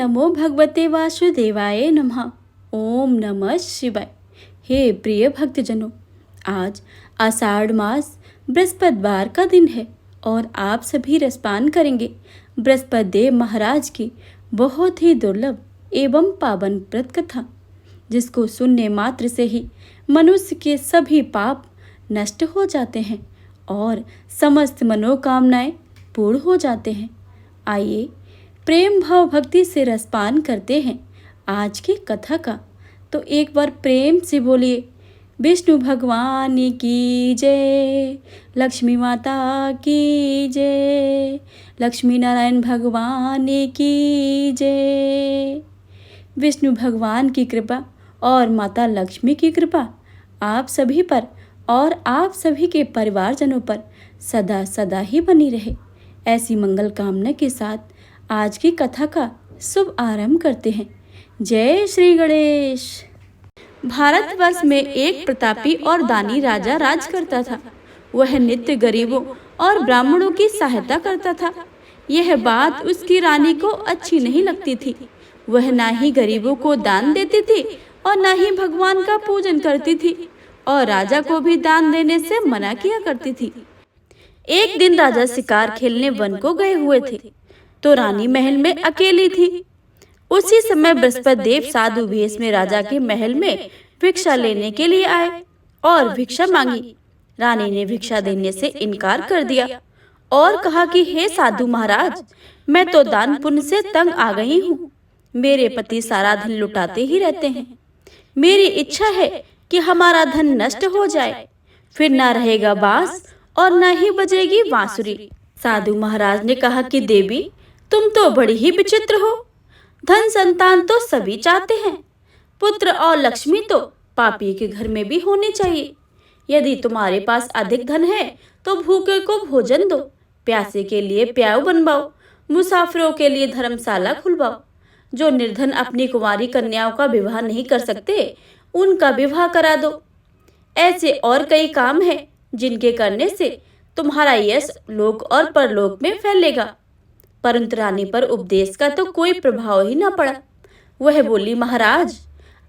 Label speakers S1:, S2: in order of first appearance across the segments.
S1: नमो भगवते वासुदेवाय नमः। ओम नमः शिवाय। हे प्रिय भक्तजनों, आज आषाढ़ मास बृहस्पतिवार का दिन है और आप सभी रसपान करेंगे बृहस्पति देव महाराज की बहुत ही दुर्लभ एवं पावन व्रत कथा, जिसको सुनने मात्र से ही मनुष्य के सभी पाप नष्ट हो जाते हैं और समस्त मनोकामनाएं पूर्ण हो जाते हैं। आइए प्रेम भाव भक्ति से रसपान करते हैं आज की कथा का। तो एक बार प्रेम से बोलिए, विष्णु भगवान की जय, लक्ष्मी माता की जय, लक्ष्मी नारायण भगवान की जय। विष्णु भगवान की कृपा और माता लक्ष्मी की कृपा आप सभी पर और आप सभी के परिवारजनों पर सदा सदा ही बनी रहे। ऐसी मंगल कामना के साथ आज की कथा का शुभ आरंभ करते हैं। जय श्री गणेश। भारतवर्ष में एक प्रतापी और दानी राजा राज करता था। वह नित्य गरीबों और ब्राह्मणों की सहायता करता था। यह बात उसकी रानी को अच्छी नहीं लगती थी। वह ना ही गरीबों को दान देती थी और ना ही भगवान का पूजन करती थी और राजा को भी दान देने से मना किया करती थी। एक दिन राजा शिकार खेलने वन को गए हुए थे, तो रानी महल में अकेली थी। उसी समय बृहस्पति देव साधु वेश में राजा के महल में भिक्षा लेने के लिए आए और भिक्षा मांगी। रानी ने भिक्षा देने से इनकार कर दिया और कहा कि हे साधु महाराज, मैं तो दान पुण्य से तंग आ गई हूँ। मेरे पति सारा धन लुटाते ही रहते हैं। मेरी इच्छा है कि हमारा धन नष्ट हो जाए, फिर ना रहेगा बांस और न ही बजेगी बांसुरी। साधु महाराज ने कहा कि देवी, तुम तो बड़ी ही विचित्र हो। धन संतान तो सभी चाहते हैं, पुत्र और लक्ष्मी तो पापी के घर में भी होनी चाहिए। यदि तुम्हारे पास अधिक धन है तो भूखे को भोजन दो, प्यासे के लिए प्याऊ बनवाओ, मुसाफिरों के लिए धर्मशाला खुलवाओ। जो निर्धन अपनी कुंवारी कन्याओं का विवाह नहीं कर सकते, उनका विवाह करा दो। ऐसे और कई काम हैं जिनके करने से तुम्हारा यश लोक और परलोक में फैलेगा। परंतु रानी पर उपदेश का तो कोई प्रभाव ही न पड़ा। वह बोली, महाराज,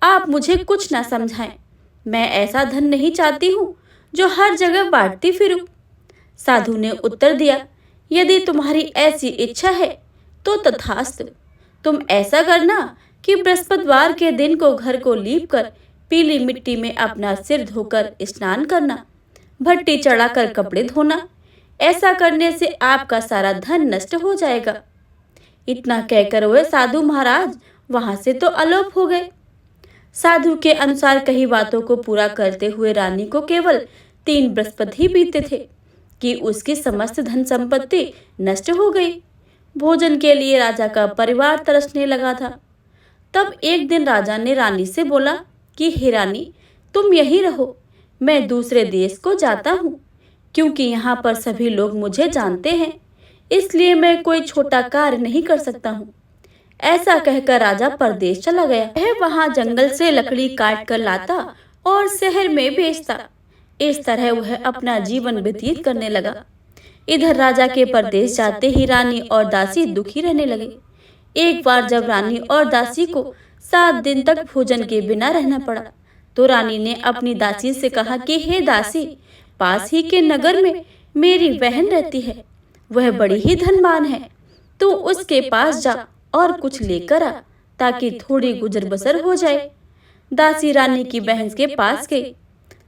S1: आप मुझे कुछ न समझाएं। मैं ऐसा धन नहीं चाहती हूँ जो हर जगह बांटती फिरूं। साधु ने उत्तर दिया, यदि तुम्हारी ऐसी इच्छा है तो तथास्तु। तुम ऐसा करना कि बृहस्पतिवार के दिन को घर को लीपकर पीली मिट्टी में अपना सिर धोकर स्नान करना, भट्टी चढ़ाकर कपड़े धोना। ऐसा करने से आपका सारा धन नष्ट हो जाएगा। इतना कहकर वह साधु महाराज वहां से तो अलोप हो गए। साधु के अनुसार कई बातों को पूरा करते हुए रानी को केवल 3 बृहस्पति ही बीते थे कि उसकी समस्त धन संपत्ति नष्ट हो गई। भोजन के लिए राजा का परिवार तरसने लगा था। तब एक दिन राजा ने रानी से बोला कि हे रानी, तुम यहीं रहो, मैं दूसरे देश को जाता हूँ, क्योंकि यहाँ पर सभी लोग मुझे जानते हैं, इसलिए मैं कोई छोटा कार्य नहीं कर सकता हूँ। ऐसा कहकर राजा परदेश चला गया। वह वहाँ जंगल से लकड़ी काट कर लाता और शहर में बेचता। इस तरह वह अपना जीवन व्यतीत करने लगा। इधर राजा के परदेश जाते ही रानी और दासी दुखी रहने लगे। एक बार जब रानी और दासी को 7 दिन तक भोजन के बिना रहना पड़ा, तो रानी ने अपनी दासी से कहा कि हे दासी, पास ही के नगर में मेरी बहन रहती है, वह बड़ी ही धनवान है। तू उसके पास जा और कुछ लेकर आ, ताकि थोड़ी गुजर बसर हो जाए। दासी रानी की बहन के पास गई।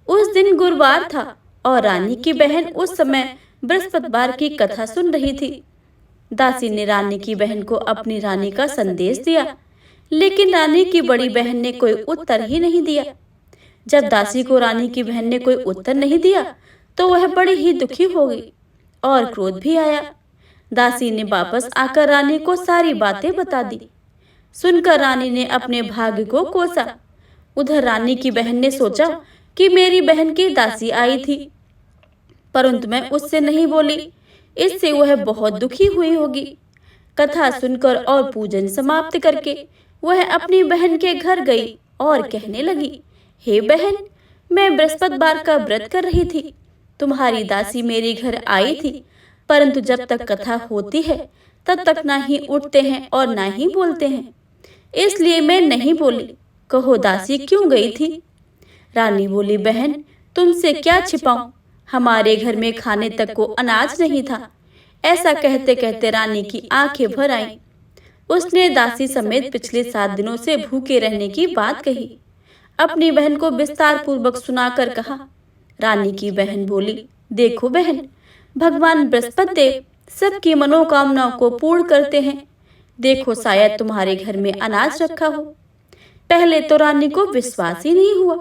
S1: उस दिन गुरुवार था और रानी की बहन उस समय बृहस्पतिवार की कथा सुन रही थी। दासी ने रानी की बहन को अपनी रानी का संदेश दिया, लेकिन रानी की बड़ी बहन ने कोई उत्तर ही नहीं दिया। जब दासी को रानी की बहन ने कोई उत्तर नहीं दिया तो वह बड़ी ही दुखी हो गई और क्रोध भी आया। दासी ने वापस आकर रानी को सारी बातें बता दी। सुनकर रानी ने अपने भाग्य को कोसा। उधर रानी की बहन ने सोचा कि मेरी बहन की दासी आई थी, परंतु मैं उससे नहीं बोली, इससे वह बहुत दुखी हुई होगी। कथा सुनकर और पूजन समाप्त करके वह अपनी बहन के घर गई और कहने लगी, हे बहन, मैं बृहस्पतिवार का व्रत कर रही थी। तुम्हारी दासी मेरे घर आई थी, परंतु जब तक कथा होती है तब तक ना ही उठते हैं और ना ही बोलते हैं, इसलिए मैं नहीं बोली। कहो दासी क्यों गई थी? रानी बोली, बहन तुमसे क्या छिपाऊं, हमारे घर में खाने तक को अनाज नहीं था। ऐसा कहते कहते रानी की आंखें भर आईं। उसने दासी समेत पिछले 7 दिनों से भूखे रहने की बात कही। अपनी बहन को विस्तार पूर्वक सुनाकर कहा। रानी की बहन बोली, देखो बहन, भगवान बृहस्पति देव सबकी मनोकामनाओं को पूर्ण करते हैं। देखो शायद तुम्हारे घर में अनाज रखा हो। पहले तो रानी को विश्वास ही नहीं हुआ,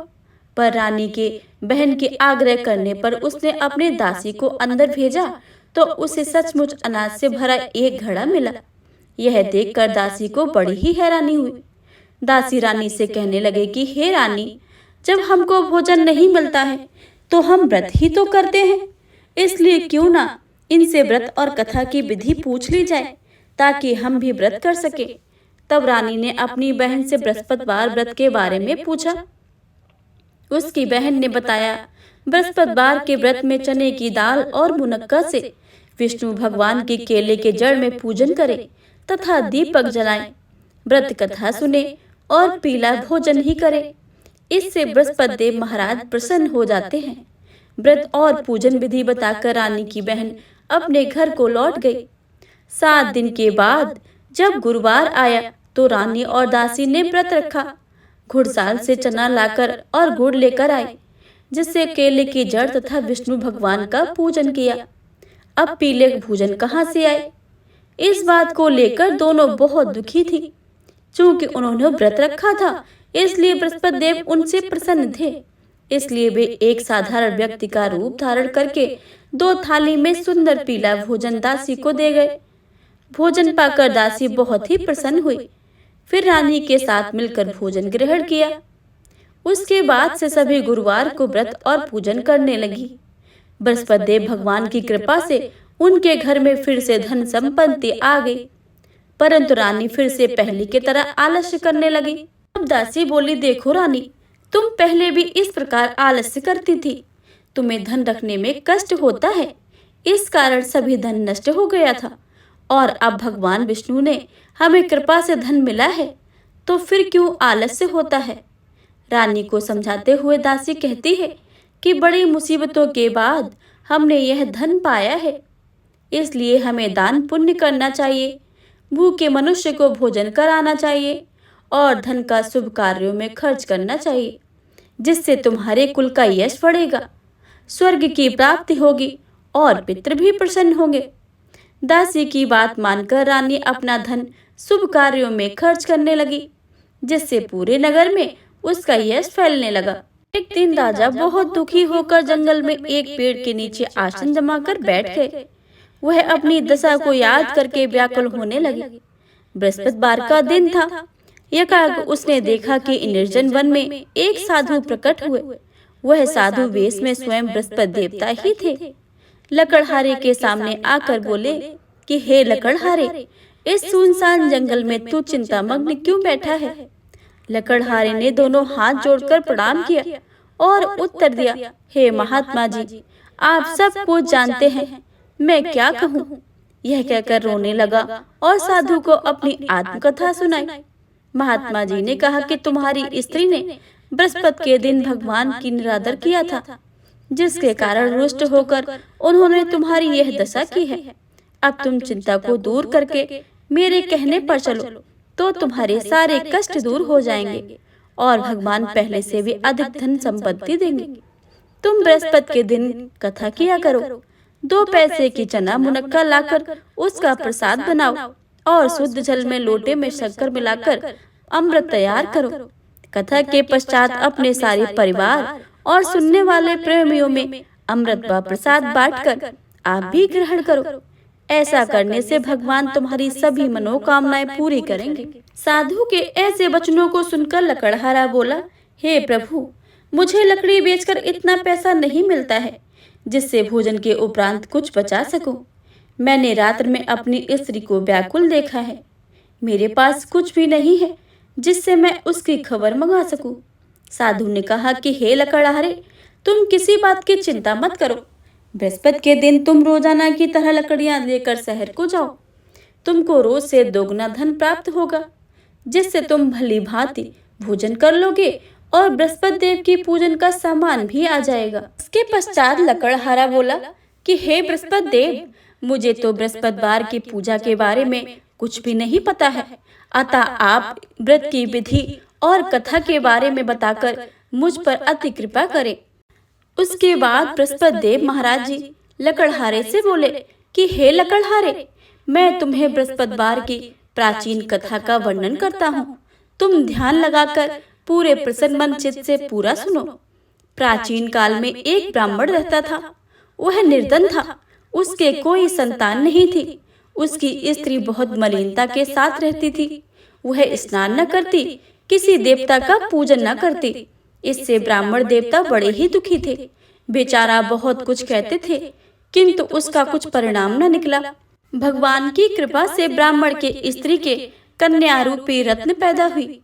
S1: पर रानी के बहन के आग्रह करने पर उसने अपने दासी को अंदर भेजा तो उसे सचमुच अनाज से भरा एक घड़ा मिला। यह देखकर दासी को बड़ी ही हैरानी हुई। दासी रानी से कहने लगे कि हे रानी, जब हमको भोजन नहीं मिलता है तो हम व्रत ही तो करते हैं, इसलिए क्यों ना इनसे व्रत और कथा की विधि पूछ ली जाए ताकि हम भी व्रत कर सके। तब रानी ने अपनी बहन से बृहस्पतिवार व्रत के बारे में पूछा। उसकी बहन ने बताया, बृहस्पतिवार के व्रत में चने की दाल और मुनक्का से विष्णु भगवान के केले के जड़ में पूजन करे तथा दीपक जलाएं, व्रत कथा सुने और पीला भोजन ही करे। इससे बृहस्पति देव महाराज प्रसन्न हो जाते हैं। व्रत और पूजन विधि बताकर रानी की बहन अपने घर को लौट गई। 7 दिन के बाद जब गुरुवार आया तो रानी और दासी ने व्रत रखा। घुड़साल से चना लाकर और गुड़ लेकर आए, जिससे केले की जड़ तथा विष्णु भगवान का पूजन किया। अब पीले भोजन कहाँ से आए? इस बात को लेकर दोनों बहुत दुखी थी। चूंकि उन्होंने व्रत रखा था, इसलिए बृहस्पति देव उनसे प्रसन्न थे। इसलिए वे एक साधारण व्यक्ति का रूप धारण करके 2 थाली में सुंदर पीला भोजन दासी को दे गए। भोजन पाकर दासी बहुत ही प्रसन्न हुई। फिर रानी के साथ मिलकर भोजन ग्रहण किया। उसके बाद से सभी गुरुवार को व्रत और पूजन करने लगी। बृहस्पति देव भगवान की कृपा से उनके घर में फिर से धन संपत्ति आ गई, परंतु रानी फिर से पहले की तरह आलस्य करने लगी। अब दासी बोली, देखो रानी, तुम पहले भी इस प्रकार आलस्य करती थी। तुम्हें धन रखने में कष्ट होता है, इस कारण सभी धन नष्ट हो गया था। और अब भगवान विष्णु ने हमें कृपा से धन मिला है, तो फिर क्यों आलस्य होता है? रानी को समझाते हुए दासी कहती है कि बड़ी मुसीबतों के बाद हमने यह धन पाया है, इसलिए हमें दान पुण्य करना चाहिए, भूखे मनुष्य को भोजन कराना चाहिए और धन का शुभ कार्यों में खर्च करना चाहिए, जिससे तुम्हारे कुल का यश बढ़ेगा, स्वर्ग की प्राप्ति होगी और पितृ भी प्रसन्न होंगे। दासी की बात मानकर रानी अपना धन शुभ कार्यों में खर्च करने लगी, जिससे पूरे नगर में उसका यश फैलने लगा। एक दिन राजा बहुत दुखी होकर जंगल में एक पेड़ के नीचे आसन जमाकर बैठ गए। वह अपनी दशा को याद करके व्याकुल होने लगे। बृहस्पतिवार का दिन था। एकाएक उसने देखा कि निर्जन वन में एक साधु प्रकट हुए। वह साधु वेश में स्वयं बृहस्पति देवता ही थे। लकड़हारे के सामने आकर बोले कि हे लकड़हारे, इस सुनसान जंगल में तू चिंतामग्न क्यों बैठा है? लकड़हारे ने दोनों हाथ जोड़कर प्रणाम किया और उत्तर दिया, हे महात्मा जी, आप सब कुछ जानते हैं, मैं क्या कहूँ? यह कहकर रोने लगा और साधु को अपनी आत्मकथा सुनाई। महात्मा जी ने कहा कि तुम्हारी स्त्री ने बृहस्पति के दिन भगवान की निरादर किया था, जिसके कारण रुष्ट होकर उन्होंने तुम्हारी यह दशा की है। अब तुम चिंता को दूर करके मेरे कहने पर चलो, तो तुम्हारे सारे कष्ट दूर हो जाएंगे और भगवान पहले से भी अधिक धन संपत्ति देंगे। तुम बृहस्पति के दिन कथा किया करो, 2 पैसे की चना मुनक्का लाकर उसका प्रसाद बनाओ और शुद्ध जल में लोटे में शक्कर मिलाकर अमृत तैयार करो। कथा के पश्चात अपने सारे परिवार और सुनने वाले प्रेमियों में अमृत व प्रसाद बांटकर आप भी ग्रहण करो। ऐसा करने से भगवान तुम्हारी सभी मनोकामनाएं पूरी करेंगे। साधु के ऐसे वचनों को सुनकर लकड़हारा बोला, हे प्रभु, मुझे लकड़ी बेचकर इतना पैसा नहीं मिलता है जिससे भोजन के उपरांत कुछ बचा सकूं। मैंने रात्र में अपनी स्त्री को व्याकुल देखा है। मेरे पास कुछ भी नहीं है जिससे मैं उसकी खबर मंगा सकूं। साधु ने कहा कि हे लकड़हारे, तुम किसी बात की चिंता मत करो। बृहस्पति के दिन तुम रोजाना की तरह लकड़ियां लेकर शहर को जाओ। तुमको रोज से दोगुना धन प्राप्त होगा, जिससे तुम भली भांति भोजन कर लोगे और बृहस्पति देव की पूजन का सामान भी आ जाएगा। इसके पश्चात लकड़हारा बोला कि हे बृहस्पति देव, मुझे तो बृहस्पतिवार की पूजा के बारे में कुछ भी नहीं पता है, अतः आप व्रत की विधि और कथा के बारे में बताकर मुझ पर अति कृपा करें। उसके बाद बृहस्पति देव महाराज जी लकड़हारे से बोले कि हे लकड़हारे, मैं तुम्हें बृहस्पतिवार की प्राचीन कथा का वर्णन करता हूँ। तुम ध्यान लगाकर पूरे प्रसन्न मन चित्त से पूरा सुनो। प्राचीन काल में एक ब्राह्मण रहता था। वह निर्धन था, उसके कोई संतान नहीं थी। उसकी स्त्री बहुत मलिनता के साथ रहती थी। वह स्नान न करती, किसी देवता का पूजन न करती। इससे ब्राह्मण देवता बड़े ही दुखी थे। बेचारा बहुत कुछ कहते थे, किंतु उसका कुछ परिणाम न निकला। भगवान की कृपा से ब्राह्मण के स्त्री के कन्या रूपी रत्न पैदा हुई।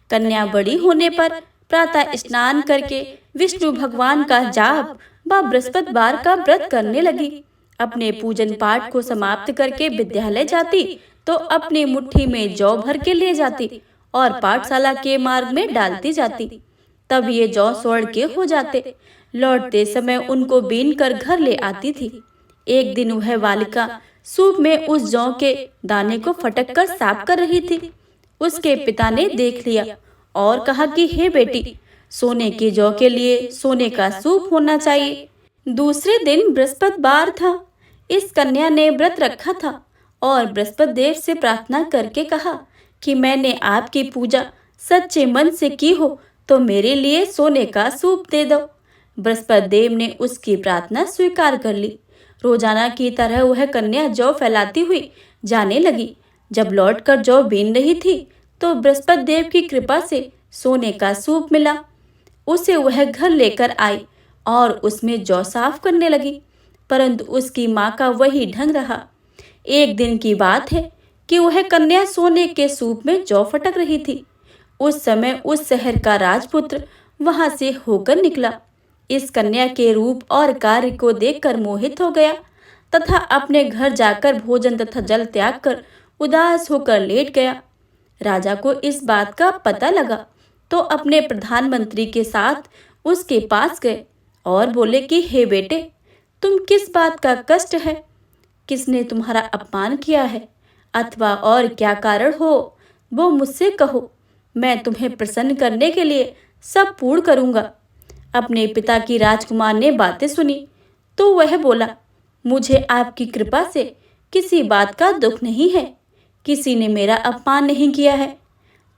S1: कन्या बड़ी होने पर प्रातः स्नान करके विष्णु भगवान का जाप व बृहस्पतिवार का व्रत करने लगी। अपने पूजन पाठ को समाप्त करके विद्यालय जाती तो अपनी मुट्ठी में जौ भर के ले जाती और पाठशाला के मार्ग में डालती जाती। तब ये जौ स्वर्ण के हो जाते। लौटते समय उनको बीन कर घर ले आती थी। एक दिन वह बालिका सूप में उस जौ के दाने को फटक कर साफ कर रही थी। उसके पिता ने देख लिया और कहा कि हे बेटी, सोने के जौ के लिए सोने का सूप होना चाहिए। दूसरे दिन बृहस्पतिवार था। इस कन्या ने व्रत रखा था और बृहस्पति देव से प्रार्थना करके कहा कि मैंने आपकी पूजा सच्चे मन से की हो तो मेरे लिए सोने का सूप दे दो। बृहस्पति देव ने उसकी प्रार्थना स्वीकार कर ली। रोजाना की तरह वह कन्या जौ फैलाती हुई जाने लगी। जब लौटकर जौ बीन रही थी तो बृहस्पति देव की कृपा से सोने का सूप मिला। उसे वह घर लेकर आई और उसमें जौ साफ करने लगी, परंतु उसकी माँ का वही ढंग रहा। एक दिन की बात है कि वह कन्या सोने के सूप में जौ फटक रही थी। उस समय उस शहर का राजपुत्र वहां से होकर निकला। इस कन्या के रूप और कार्य को देखकर मोहित हो गया तथा अपने घर जाकर भोजन तथा जल त्याग कर उदास होकर लेट गया। राजा को इस बात का पता लगा तो अपने प्रधानमंत्री के साथ उसके पास गए और बोले कि हे बेटे, तुम किस बात का कष्ट है? किसने तुम्हारा अपमान किया है अथवा और क्या कारण हो, वो मुझसे कहो। मैं तुम्हें प्रसन्न करने के लिए सब पूर्ण करूंगा। अपने पिता की राजकुमार ने बातें सुनी तो वह बोला, मुझे आपकी कृपा से किसी बात का दुख नहीं है। किसी ने मेरा अपमान नहीं किया है,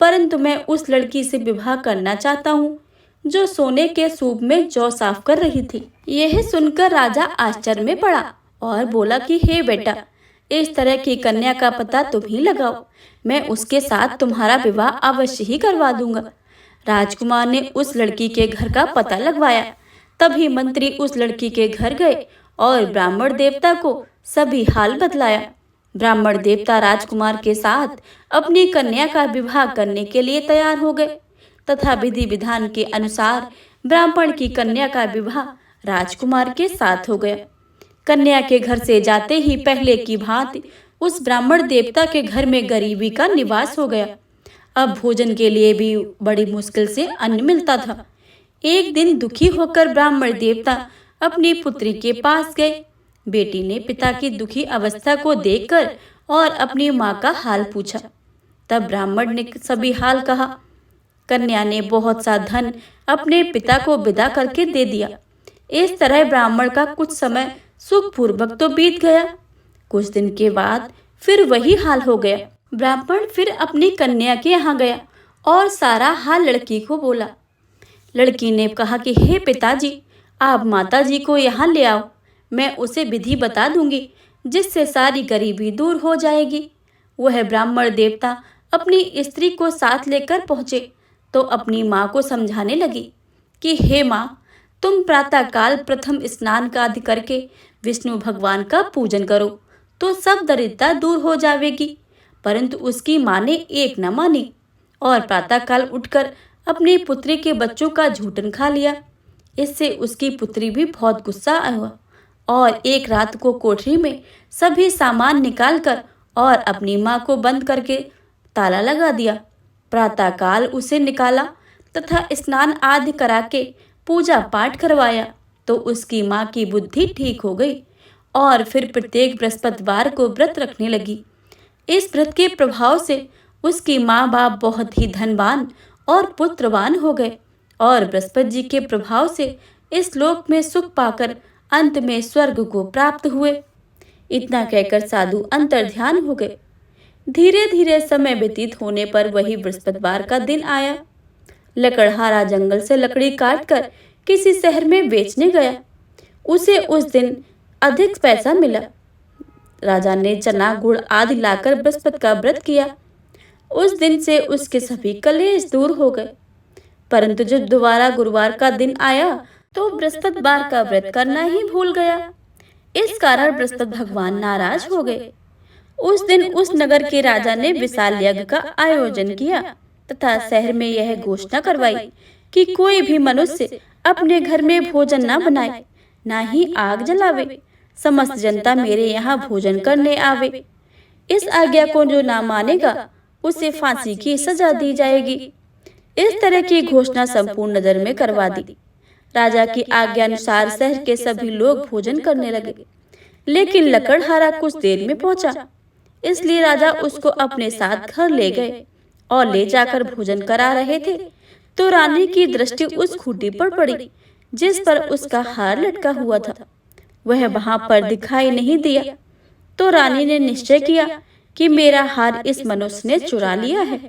S1: परंतु मैं उस लड़की से विवाह करना चाहता हूँ जो सोने के सूप में जौ साफ कर रही थी। यह सुनकर राजा आश्चर्य में पड़ा और बोला कि हे बेटा, इस तरह की कन्या का पता तुम ही लगाओ। मैं उसके साथ तुम्हारा विवाह अवश्य ही करवा दूंगा। राजकुमार ने उस लड़की के घर का पता लगवाया। तभी मंत्री उस लड़की के घर गए और ब्राह्मण देवता को सभी हाल बतलाया। ब्राह्मण देवता राजकुमार के साथ अपनी कन्या का विवाह करने के लिए तैयार हो गए तथा विधि विधान के अनुसार ब्राह्मण की कन्या का विवाह राजकुमार के साथ हो गया। कन्या के घर से जाते ही पहले की भांति उस ब्राह्मण देवता के घर में गरीबी का निवास हो गया। अब भोजन के लिए भी बड़ी मुश्किल से अन्न मिलता था। एक दिन दुखी होकर ब्राह्मण देवता अपनी पुत्री के पास गए। बेटी ने पिता की दुखी अवस्था को देखकर और अपनी माँ का हाल पूछा। तब ब्राह्मण ने सभी हाल कहा। कन्या ने बहुत सा धन अपने पिता को विदा करके दे दिया। इस तरह ब्राह्मण का कुछ समय सुखपूर्वक तो बीत गया। कुछ दिन के बाद फिर वही हाल हो गया। ब्राह्मण फिर अपनी कन्या के यहाँ गया और सारा हाल लड़की को बोला। लड़की ने कहा कि हे पिताजी, आप माताजी को यहाँ ले आओ, मैं उसे विधि बता दूंगी जिससे सारी गरीबी दूर हो जाएगी। वह ब्राह्मण देवता अपनी स्त्री को साथ लेकर पहुँचे तो अपनी माँ को समझाने लगी कि हे माँ, तुम प्रातः काल प्रथम स्नान का आदि करके विष्णु भगवान का पूजन करो तो सब दरिद्रता दूर हो जाएगी। परंतु उसकी माँ ने एक न मानी और प्रातःकाल उठकर अपनी पुत्री के बच्चों का झूठन खा लिया। इससे उसकी पुत्री भी बहुत गुस्सा हुआ और एक रात को कोठरी में सभी सामान निकालकर और अपनी माँ को बंद करके ताला लगा दिया। प्रातःकाल उसे निकाला तथा स्नान आदि करा के पूजा पाठ करवाया तो उसकी माँ की बुद्धि ठीक हो गई और फिर प्रत्येक बृहस्पतिवार को व्रत रखने लगी। इस व्रत के प्रभाव से उसकी माँ बाप बहुत ही धनवान और पुत्रवान हो गए और बृहस्पति जी के प्रभाव से इस लोक में सुख पाकर अंत में स्वर्ग को प्राप्त हुए। इतना कहकर साधु अंतर्ध्यान हो गए। धीरे धीरे समय व्यतीत होने पर वही बृहस्पतिवार का दिन आया। लकड़हारा जंगल से लकड़ी काटकर किसी शहर में बेचने गया। उसे उस दिन अधिक पैसा मिला। राजा ने चना गुड़ आदि लाकर बृहस्पति का व्रत किया। उस दिन से उसके सभी कलेश दूर हो गए। परंतु जब दोबारा गुरुवार का दिन आया तो बृहस्पतिवार का व्रत करना ही भूल गया। इस कारण बृहस्पति भगवान नाराज हो गए। उस दिन उस नगर के राजा ने विशाल यज्ञ का आयोजन किया तथा शहर में यह घोषणा करवाई कि कोई भी मनुष्य अपने घर में भोजन न बनाए, ना ही आग जलावे। समस्त जनता मेरे यहाँ भोजन करने आवे। इस आज्ञा को जो ना मानेगा उसे फांसी की सजा दी जाएगी। इस तरह की घोषणा संपूर्ण नगर में करवा दी। राजा की आज्ञा अनुसार शहर के सभी लोग भोजन करने लगे, लेकिन लकड़हारा कुछ देर में पहुंचा। इसलिए राजा उसको अपने साथ घर ले गए और ले जाकर भोजन करा रहे थे तो रानी की दृष्टि उस खूंटी पर पड़ी जिस पर उसका हार लटका हुआ था। वह वहां पर दिखाई नहीं दिया तो रानी ने निश्चय किया कि मेरा हार इस मनुष्य ने चुरा लिया है।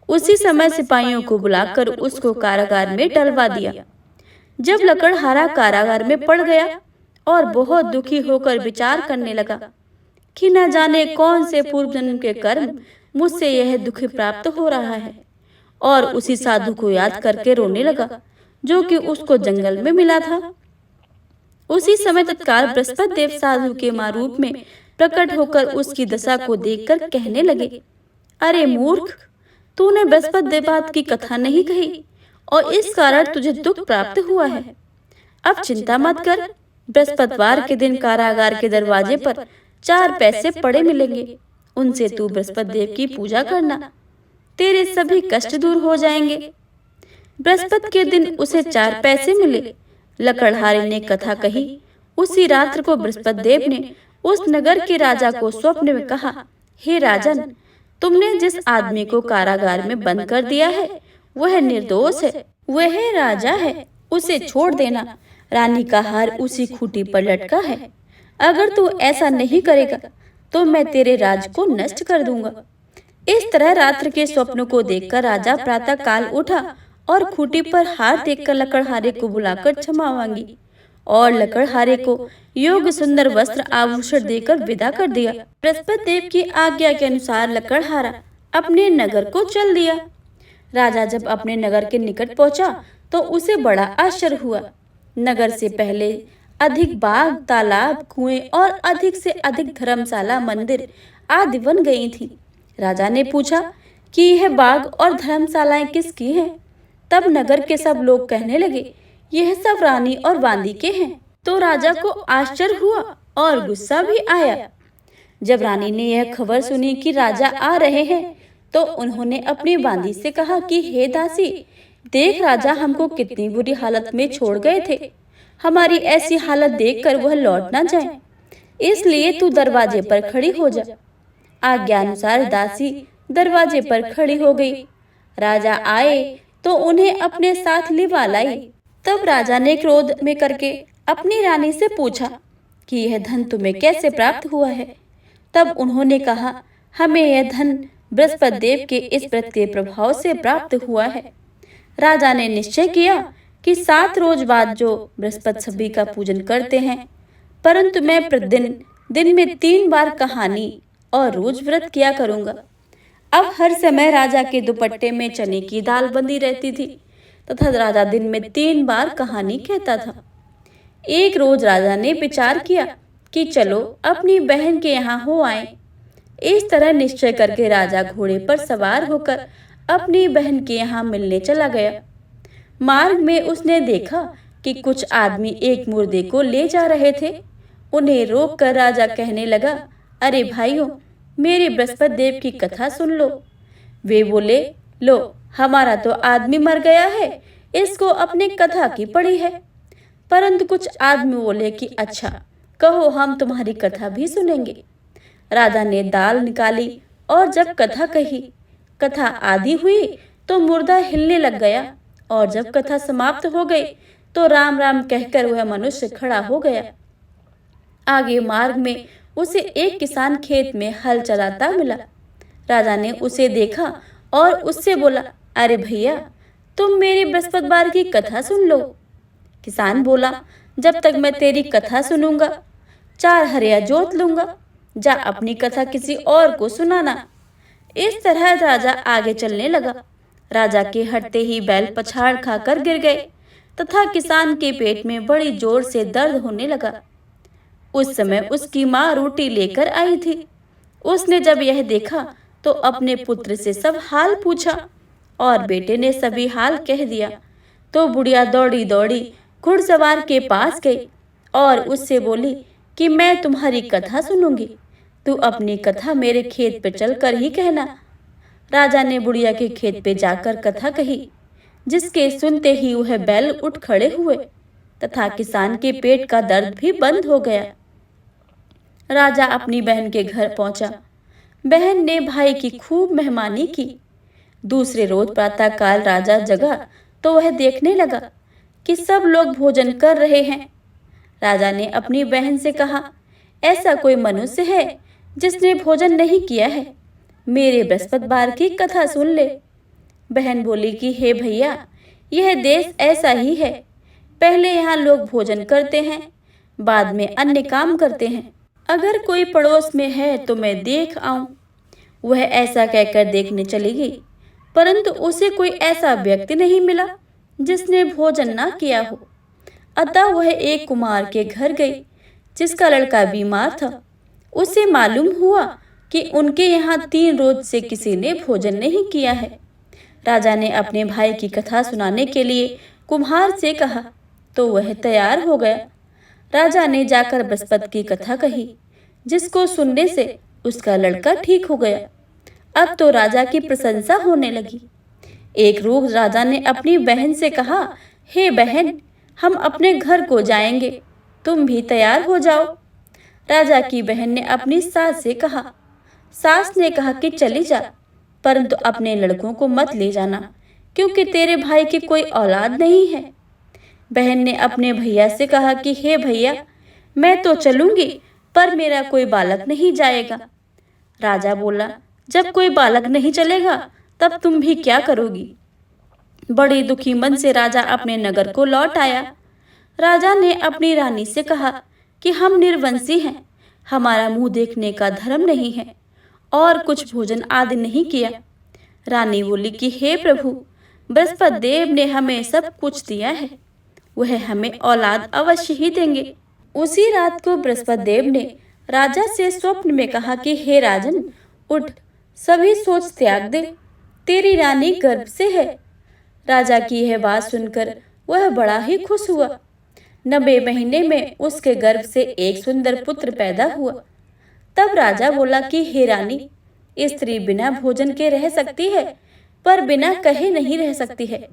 S1: उसी समय सिपाहियों को बुलाकर उसको कारागार में डलवा दिया। जब लकड़हारा कारागार में पड़ गया और बहुत दुखी होकर विचार करने लगा कि न जाने कौन से पूर्व जन्म के कर्म मुझसे यह दुख प्राप्त हो रहा है, और उसी साधु को याद करके रोने लगा जो कि उसको जंगल में मिला था। उसी समय तत्काल बृहस्पति देव साधु के रूप में प्रकट होकर उसकी दशा को देखकर कहने लगे, अरे मूर्ख, तूने बृहस्पति देवता की कथा नहीं कही और इस कारण तुझे दुख प्राप्त हुआ है। अब चिंता मत कर, बृहस्पतिवार के दिन कारागार के दरवाजे पर 4 पैसे पड़े मिलेंगे, उनसे तू बृहस्पति देव की पूजा करना, तेरे सभी कष्ट दूर हो जाएंगे। बृहस्पति के दिन उसे 4 पैसे मिले। लकड़हारे ने कथा कही। उसी रात्र को बृहस्पति देव ने उस नगर के राजा को स्वप्न में कहा, हे राजन, तुमने जिस आदमी को कारागार में बंद कर दिया है वह निर्दोष है, वह राजा है, उसे छोड़ देना। रानी का हार उसी खूंटी पर लटका है। अगर तू ऐसा नहीं करेगा तो मैं तेरे राज को नष्ट कर दूंगा। इस तरह रात्र के स्वप्न को देखकर राजा प्रातः काल उठा और खूंटी पर हार देखकर लकड़हारे को बुलाकर क्षमा मांगी और लकड़हारे को योग्य सुंदर वस्त्र आभूषण देकर विदा कर दिया। बृहस्पति देव की आज्ञा के अनुसार लकड़हारा अपने नगर को चल दिया। राजा जब अपने नगर के निकट पहुंचा तो उसे बड़ा आश्चर्य हुआ। नगर से पहले अधिक बाग, तालाब, कुएं और अधिक से अधिक धर्मशाला, मंदिर आदि बन गई थी। राजा ने पूछा कि यह बाग और धर्मशालाएं किसकी हैं? तब नगर के सब लोग कहने लगे, यह सब रानी और बांदी के हैं। तो राजा को आश्चर्य हुआ और गुस्सा भी आया। जब रानी ने यह खबर सुनी कि राजा आ रहे हैं तो उन्होंने अपनी बांदी से कहा कि हे दासी, देख राजा हमको कितनी बुरी हालत में छोड़ गए थे। हमारी ऐसी हालत देखकर वह लौट ना जाए, इसलिए तू दरवाजे पर खड़ी हो जा। आज्ञा अनुसार दासी दरवाजे पर खड़ी हो गई। राजा आए तो उन्हें अपने साथ लिवा लाई। तब राजा ने क्रोध में करके अपनी रानी से पूछा कि यह धन तुम्हें कैसे प्राप्त हुआ है? तब उन्होंने कहा, हमें यह धन बृहस्पति देव के इस व्रत के प्रभाव से प्राप्त हुआ है। राजा ने निश्चय किया कि 7 रोज बाद जो बृहस्पति सभी का पूजन करते हैं, परंतु मैं प्रतिदिन दिन में 3 बार कहानी और रोज व्रत किया करूंगा। अब हर समय राजा के दुपट्टे में चने की दाल बंधी रहती थी तथा राजा दिन में 3 बार कहानी कहता था। एक रोज राजा ने विचार किया कि चलो अपनी बहन के यहाँ हो आए। इस तरह निश्चय करके राजा घोड़े पर सवार होकर अपनी बहन के यहाँ मिलने चला गया। मार्ग में उसने देखा कि कुछ आदमी एक मुर्दे को ले जा रहे थे। उन्हें रोककर राजा कहने लगा, अरे भाइयों, मेरी बृहस्पति देव की कथा सुन लो। वे बोले, लो, हमारा तो आदमी मर गया है, इसको अपनी कथा की पड़ी है। परंतु कुछ आदमी बोले कि अच्छा, कहो, हम तुम्हारी कथा भी सुनेंगे। राजा ने दाल निकाली और जब कथा कही, कथा आधी हुई तो मुर्दा हिलने लग गया, और जब कथा समाप्त हो गई तो राम राम कहकर वह मनुष्य खड़ा हो गया। आगे मार्ग में उसे एक किसान खेत में हल चलाता मिला। राजा ने उसे देखा और उससे बोला, अरे भैया, तुम मेरी बृहस्पतिवार की कथा सुन लो। किसान बोला, जब तक मैं तेरी कथा सुनूंगा 4 हरिया जोत लूंगा, जा अपनी कथा किसी और को सुनाना। इस तरह राजा आगे चलने लगा। राजा के हटते ही बैल पछाड़ खाकर गिर गए तथा किसान के पेट में बड़ी जोर से दर्द होने लगा। उस समय उसकी माँ रोटी लेकर आई थी। उसने जब यह देखा तो अपने पुत्र से सब हाल पूछा, और बेटे ने सभी हाल कह दिया। तो बुढ़िया दौड़ी दौड़ी घुड़सवार के पास गई और उससे बोली कि मैं तुम्हारी कथा सुनूंगी, तू अपनी कथा मेरे खेत पे चलकर ही कहना। राजा ने बुढ़िया के खेत पे जाकर कथा कही, जिसके सुनते ही वह बैल उठ खड़े हुए तथा किसान के पेट का दर्द भी बंद हो गया। राजा अपनी बहन के घर पहुंचा। बहन ने भाई की खूब मेहमानी की। दूसरे रोज प्रातः काल राजा जगा तो वह देखने लगा कि सब लोग भोजन कर रहे हैं। राजा ने अपनी बहन से कहा, ऐसा कोई मनुष्य है जिसने भोजन नहीं किया है? मेरे बृहस्पतिवार की कथा सुन ले। बहन बोली कि हे भैया, यह देश ऐसा ही है। पहले यहाँ लोग भोजन करते हैं, बाद में अन्य काम करते हैं। अगर कोई पड़ोस में है तो मैं देख आऊं। वह ऐसा कहकर देखने चली गई, परंतु उसे कोई ऐसा व्यक्ति नहीं मिला जिसने भोजन ना किया हो। अतः वह एक कुमार के घर गई जिसका लड़का बीमार था। उसे मालूम हुआ कि उनके यहाँ 3 रोज से किसी ने भोजन नहीं किया है। राजा ने अपने भाई की कथा सुनाने के लिए कुम्हार से कहा तो वह तैयार हो गया। राजा ने जाकर बृहस्पति की कथा कही, जिसको सुनने से उसका लड़का ठीक हो गया। अब तो राजा की प्रशंसा होने लगी। एक रोज राजा ने अपनी बहन से कहा, हे बहन, हम अपने घर को जाएंगे, तुम भी तैयार हो जाओ। राजा की बहन ने अपनी सास से कहा। सास ने कहा कि चली जा, परंतु अपने लड़कों को मत ले जाना, क्योंकि तेरे भाई की कोई औलाद नहीं है। बहन ने अपने भैया से कहा कि हे भैया, मैं तो चलूंगी, पर मेरा कोई बालक नहीं जाएगा। राजा बोला, जब कोई बालक नहीं चलेगा तब तुम भी क्या करोगी? बड़ी दुखी मन से राजा अपने नगर को लौट आया। राजा ने अपनी रानी से कहा कि हम निर्वंशी हैं, हमारा मुंह देखने का धर्म नहीं है, और कुछ भोजन आदि नहीं किया। रानी बोली कि हे प्रभु, बृहस्पति देव ने हमें सब कुछ दिया है, वह हमें औलाद अवश्य ही देंगे। उसी रात को बृहस्पति देव ने राजा से स्वप्न में कहा कि हे राजन, उठ, सभी सोच त्याग दे, तेरी रानी गर्भ से है। राजा की यह बात सुनकर वह बड़ा ही खुश हुआ। 90 महीने में उसके गर्भ से एक सुंदर पुत्र पैदा हुआ। तब राजा बोला कि हे रानी, स्त्री बिना भोजन के रह सकती है, पर बिना कहे नहीं रह सकती है।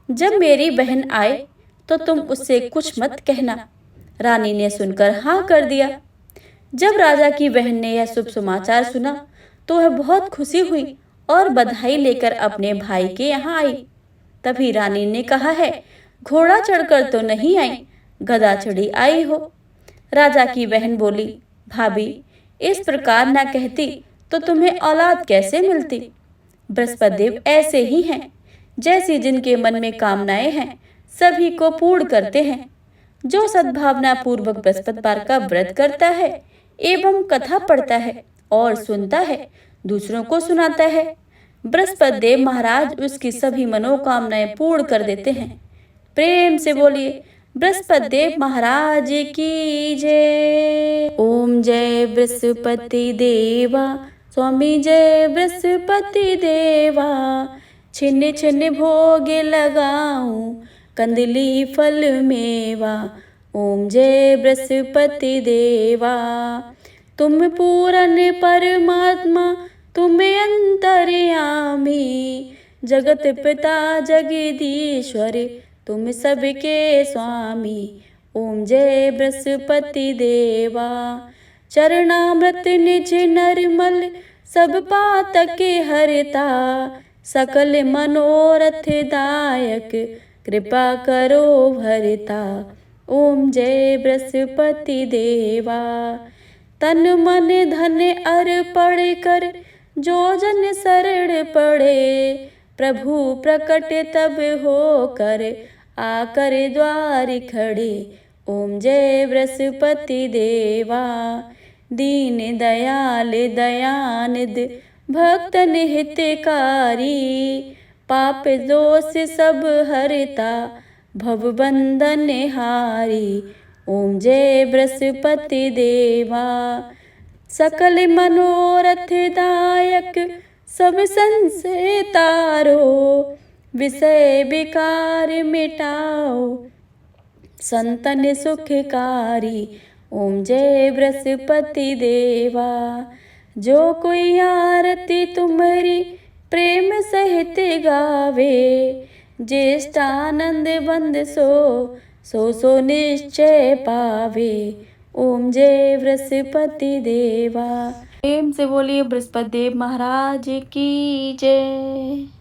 S1: जब मेरी बहन आए तो तुम उससे कुछ मत कहना। रानी ने सुनकर हाँ कर दिया। जब राजा की बहन ने यह शुभ समाचार सुना तो वह बहुत खुशी हुई और बधाई लेकर अपने भाई के यहाँ आई। तभी रानी ने कहा है, घोड़ा चढ़कर तो नहीं आई, गधा चढ़ी आई हो। राजा की बहन बोली, भाभी, इस प्रकार ना कहती तो तुम्हें औलाद कैसे मिलती? बृहस्पति देव ऐसे ही हैं, जैसी जिनके मन में कामनाएं हैं सभी को पूर्ण करते हैं। जो सद्भावना पूर्वक बृहस्पतिवार का व्रत करता है एवं कथा पढ़ता है और सुनता है, दूसरों को सुनाता है, बृहस्पति देव महाराज उसकी सभी मनोकामनाएं पूर्ण कर देते हैं। प्रेम से बोलिए, बृहस्पति देव महाराज की जय। ओम जय बृहस्पति देवा, स्वामी जय बृहस्पति देवा। छिन्न छिन्न भोग लगाऊं, कंदली फल मेवा। ओम जय बृहस्पति देवा। तुम पूर्ण परमात्मा तुम अंतर्यामी, जगत पिता जगदीश्वर तुम सबके स्वामी। ओम जय बृहस्पति देवा। चरणामृत निज नरमल सब पातक हरता, सकल मनोरथ दायक कृपा करो भरता। ओम जय बृहस्पति देवा। तन मन धन अर्पण कर जो जन शरण पड़े, प्रभु प्रकट तब हो कर आकर द्वार खड़े। ओम जय बृहस्पति देवा। दीन दयाल दयानिध भक्तन हितकारी, पाप दोष सब हरता भव बंधन हारी। ओम जय बृहस्पति देवा। सकल मनोरथ दायक सब संशय तारो, विषय विकार मिटाओ संतन सुखकारी। ओम जय बृहस्पति देवा। जो कोई आरती तुम्हारी प्रेम सहित गावे, ज्येष्ठानंद बंद सो निश्चय पावे। ओम जय बृहस्पति देवा। प्रेम से बोलिए बृहस्पति देव महाराज की जय।